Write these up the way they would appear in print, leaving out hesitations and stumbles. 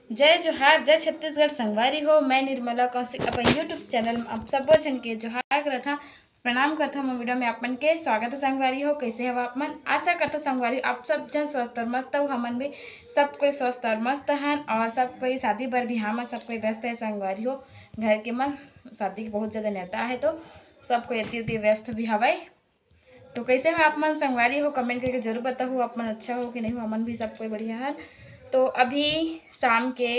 जय जोहार जय छत्तीसगढ़ संगवारी हो। मैं निर्मला कौशिक अपन यूट्यूब चैनल में आप सब जन के जोहार करता प्रणाम करता हूँ। वीडियो में अपन के स्वागत है संगवारी हो। कैसे हो आप मन? आशा करता संगवारी आप सब जन स्वस्थ और मस्त हो। हमन भी सब कोई स्वस्थ और मस्त हैं और सब कोई शादी बर बिहार में सब कोई व्यस्त है संगवारी हो। घर के मन शादी के बहुत ज़्यादा नेता है तो सब कोई अति उति व्यस्त भी हवाई। तो कैसे हो आप मन संगवारी हो? कमेंट करके जरूर बताओ आप मन अच्छा हो कि नहीं हो। अमन भी सब कोई बढ़िया है। तो अभी शाम के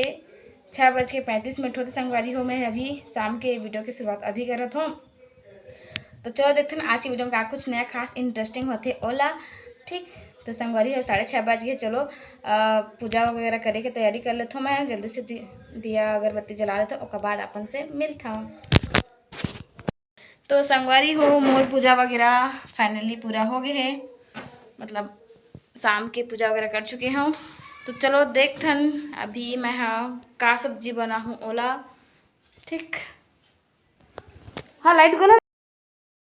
6:35 होते संगवारी हो। मैं अभी शाम के वीडियो की शुरुआत अभी करत हूँ। तो चलो देखते हैं आज की वीडियो में क्या कुछ नया खास इंटरेस्टिंग होते ओला। ठीक तो संगवारी हो 6:30 बज गए। चलो पूजा वगैरह करे के तैयारी कर लेता हूँ। मैं जल्दी से दिया अगरबत्ती जला लेता हूँ। उसके बाद अपन से मिलता हूँ। तो संगवारी हो मोर पूजा वगैरह फाइनली पूरा हो गए है। मतलब शाम की पूजा वगैरह कर चुके हूँ। तो चलो देखथन अभी मैं का सब्जी बना हूँ ओला। ठीक हाँ लाइट गला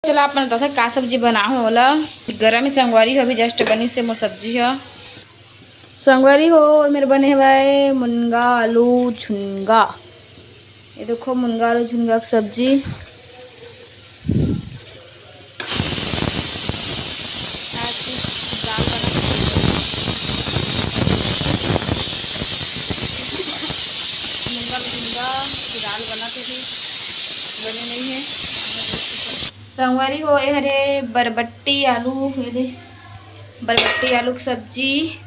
चला अपन बता का सब्जी बना हूँ ओला। गरम संगवारी हो अभी जस्ट बनी से मोर सब्जी है संगवारी हो। मेरे बने हुए मुनगा आलू झुनगा। ये देखो मुनगा आलू झुनगा की सब्जी। दाल बनाते थे बने नहीं है संगवारी हो। ये हरे बरबट्टी आलू ये बरबट्टी आलू की सब्जी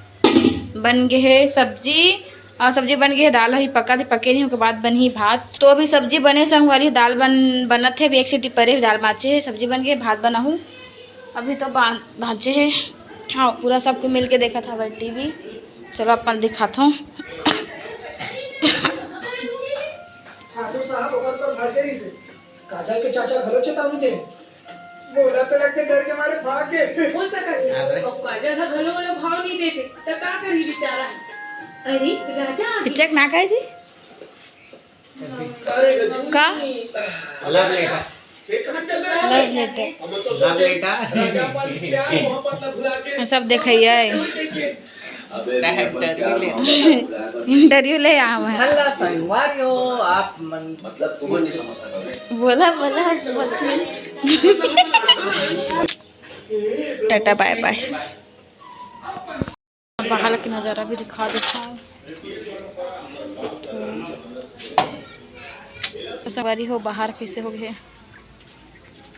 बन गए है। सब्जी और सब्जी बन गई है। दाल अभी पका थी पके नहीं के बाद बनी भात। तो अभी सब्जी बने संगवारी दाल बनत है। अभी एक सीटी परे दाल बाचे है। सब्जी बन गई भात बना हूँ अभी तो भाजे है। हाँ पूरा सबको मिल के देखा था भाई टीवी। चलो अपन दिखाता हूँ। काजल के चाचा घरों चेतावनी दे बोला तो लगते डर के मारे भाग गए। हो सकता काजल हा घलो वाला भाव नहीं देते तो का करी बेचारा। अरे राजा पिचक ना काय जी अरे का अलग लेटा लव लेटर अलग लेटा प्यार मोहब्बत न भुला के सब देखिए इंटरव्यू ले आया मैं। हल्ला संगवारी हो आप मतलब तुम्हें नहीं समझ सकते। बोला टाटा बाय बाय। बाहर की नज़ारा भी दिखा देता हूँ। सवारी हो बाहर कैसे हो गए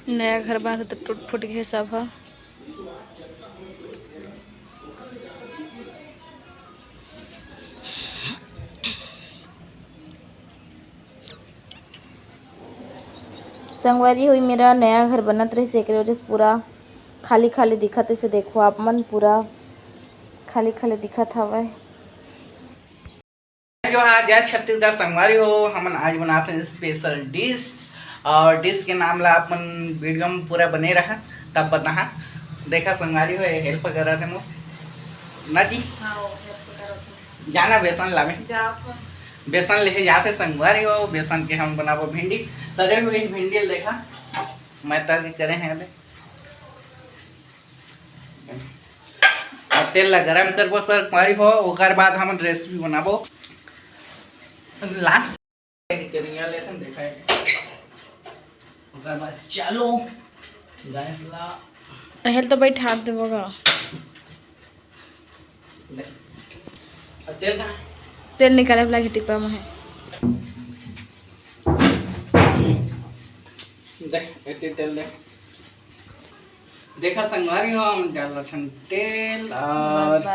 नया घर बना तो टूट फूट गए सब है। संगवारी हुई मेरा नया घर बनत रही से वजह से पूरा खाली खाली दिखत इसे देखो आप मन पूरा खाली खाली दिखत हवा। जो आज छत्तीसगढ़ संगवारी हो हम आज बनाते हैं स्पेशल डिश और डिश के नाम ला अपन वीडियो में पूरा बने रहा तब बता देखा संगवारी हो हेल्प कर रहे थे मो ना जी जाना बेसन लावे बेसन लेके जाते संगवारी हो। बेसन के हम बनाबो भिंडी तरे हुए भिंडी देखा मैं तर करे हैं और तेल ला गरम करबो सर मारी हो। ओकर बाद हम रेसिपी बनाबो लास्ट करिया लेसन देखाए। ओकर बाद चलो गैस ला हेल तो बैठा देबोगा तेल का तेल निकाले वाला की टिप्पा में है। देख इतने तेल दे देखा संगवारी हो हम डाल रखन तेल और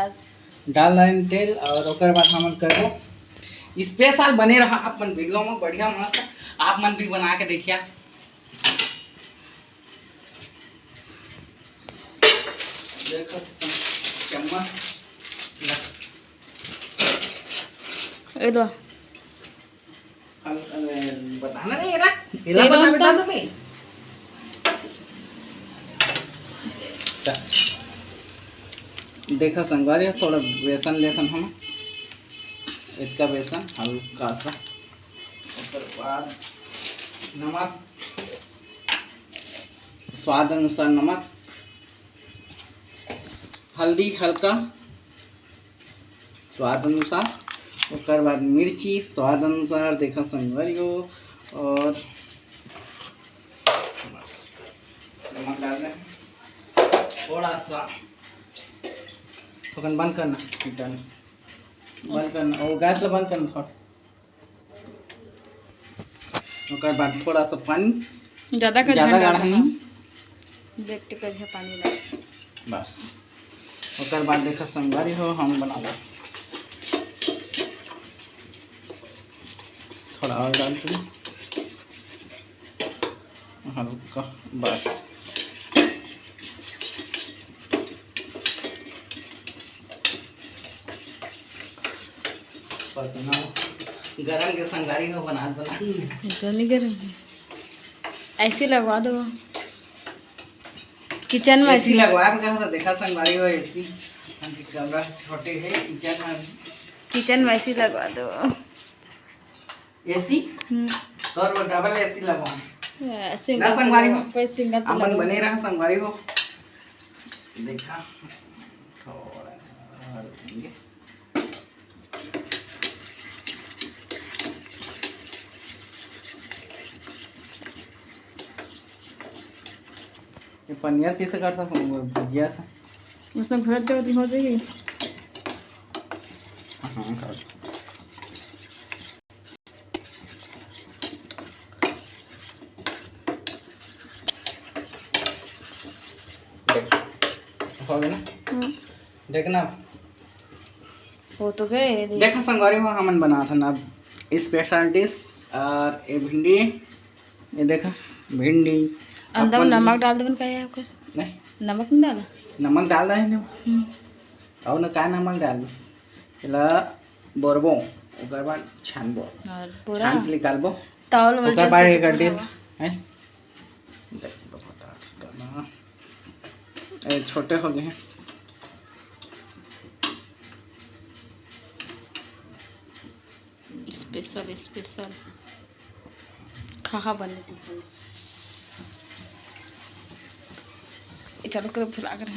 डाल रहे तेल और ओकर बाद हम करबो स्पेशल बने रहा अपन वीडियो में बढ़िया मस्त आप मन भी बना के देखिए। देखो चम्मच एलो बताना नहीं एला एला बता दो मैं देखा संगवारी थोड़ा बेसन लेसन हम इसका बेसन हल्का सा उसके बाद नमक स्वाद अनुसार नमक हल्दी हल्का स्वाद अनुसार उसके बाद मिर्ची स्वाद अनुसार देखा संगवारी हो, और नमक डाल दें थोड़ा सा। तो बंद करना, हीटर बंद करना और गैस ला बंद करना थोड़ा। उसके बाद थोड़ा सा पानी, ज़्यादा गाढ़ा नहीं, देखते कर है पानी डाल बस। उसके बाद देखा संगवारी हो हम बना लें। थोड़ा और डालते हैं हल्का, बस। गरम के संगारी हो बना नहीं गरम है, ऐसे लगवा दो किचन में। ऐसी लगवाया कहाँ से देखा संगवारी हो ऐसी, कमरा छोटे है किचन में, किचन में ऐसे लगवा दो एसी और वो डबल एसी लगवा ऐसे ना संगवारी हो। कोई सिंगल पे अपन लगवा बने रहा संगवारी हो। देखा थोड़ा सा डालेंगे। ये पनीर कैसे करता हूँ भुजिया से, उसमें भर दो हो जाएगी। हाँ कर हो गया ना, देखना हो तो गए। देखा संगवारी हो हमन बना था ना स्पेशल डिश। और ये भिंडी, ये देखा भिंडी अंदर अपन- नमक डाल दो का है आपका, नहीं नमक नहीं डाला। नमक डाल रहे हैं और ना का नमक डाल दो चला बोरबो, ओकर बाद छानबो, और पूरा छान के निकालबो। तौल ओकर बाद एक डिश है, देख तो बता देता ना, ये छोटे हो गए हैं। स्पेशल स्पेशल खाहा बने थी। चलो कर फुला कर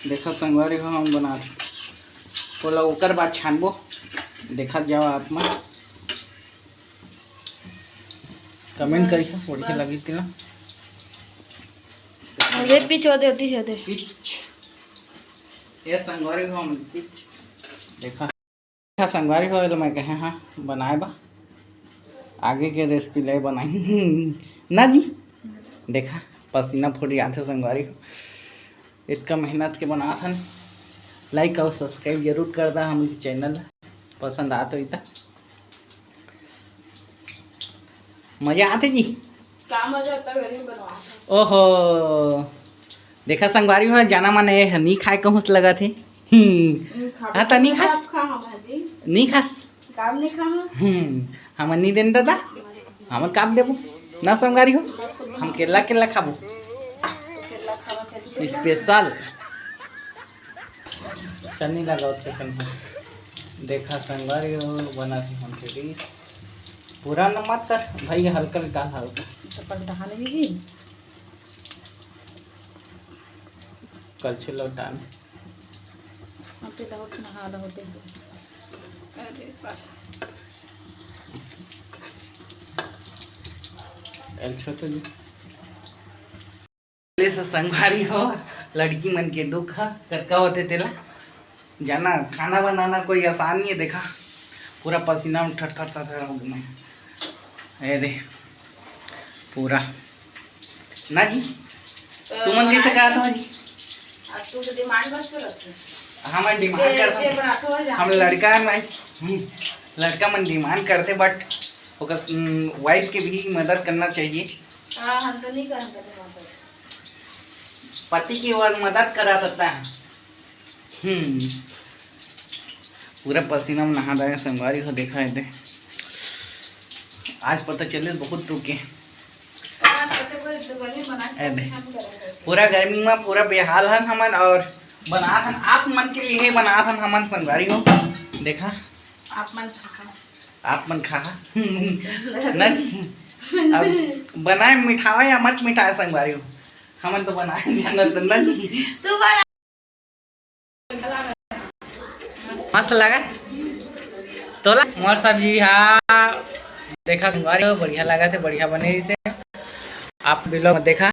देखा संगवारी हो हम बना बोला ओकर बाद छानबो, देखा जाओ आप में कमेंट करिए बढ़िया लगी थी ना। अरे पिच हो दे होती है दे पिच ये संगवारी हो हम पिच देखा संगवारी हो तो मैं कहे हाँ बनाए बा आगे के रेसिपी ले बनाई ना जी। देखा पसीना फूट जाते संगवारी हो, इतना मेहनत के बना था। लाइक और सब्सक्राइब जरूर करता हम चैनल पसंद आते इतना मजा आते जी। क्या मजा आता है घरे बनवा। ओहो देखा संगवारी हो जाना माने नहीं खाए कहूँ लगा थे। हाँ तो नहीं खास, नहीं खास काम नहीं खा हम नहीं देन दादा, हम काम देबो ना संगवारी हो। हम केला केला खाबो स्पेशल चटनी लगाओ चिकन को। देखा संगवारी हो बना थी हम डिश पूरा न मत कर भाई, हल्का निकाल हल्का तो पलटा लेगी कल छिलो डाल। अरे बहुत नहा होते अरे छोटे जी से संगवारी हो लड़की मन के दुख कतका होते तेला जाना। खाना बनाना कोई आसान नहीं है। देखा पूरा पसीना में ठर ठर ठर हो गया ये दे पूरा ना जी। तुमन कैसे कहा था जी? तू तो डिमांड बस कर रखे हम डिमांड करते हम लड़का में लड़का मन डिमांड करते बट वाइफ के भी मदद करना चाहिए। हम तो नहीं कर पति की ओर मदद करा सकता है। पूरा पसीना में नहा रहे संगवारी को। देखा है आज पता चले बहुत रुके पूरा गर्मी में पूरा बेहाल है हमन। और बना था आप मन के लिए बना था हमन संगवारी हो। देखा आप मन खा नहीं अब बनाए मिठावा या मत मिठाए संगवारी हो हमन तो बनाए नहीं तू बना मस्त लगा तोला मोर सब्जी हाँ देखा संगवारी हो बढ़िया लगा थे, बढ़िया बने इसे आप बिलो में देखा।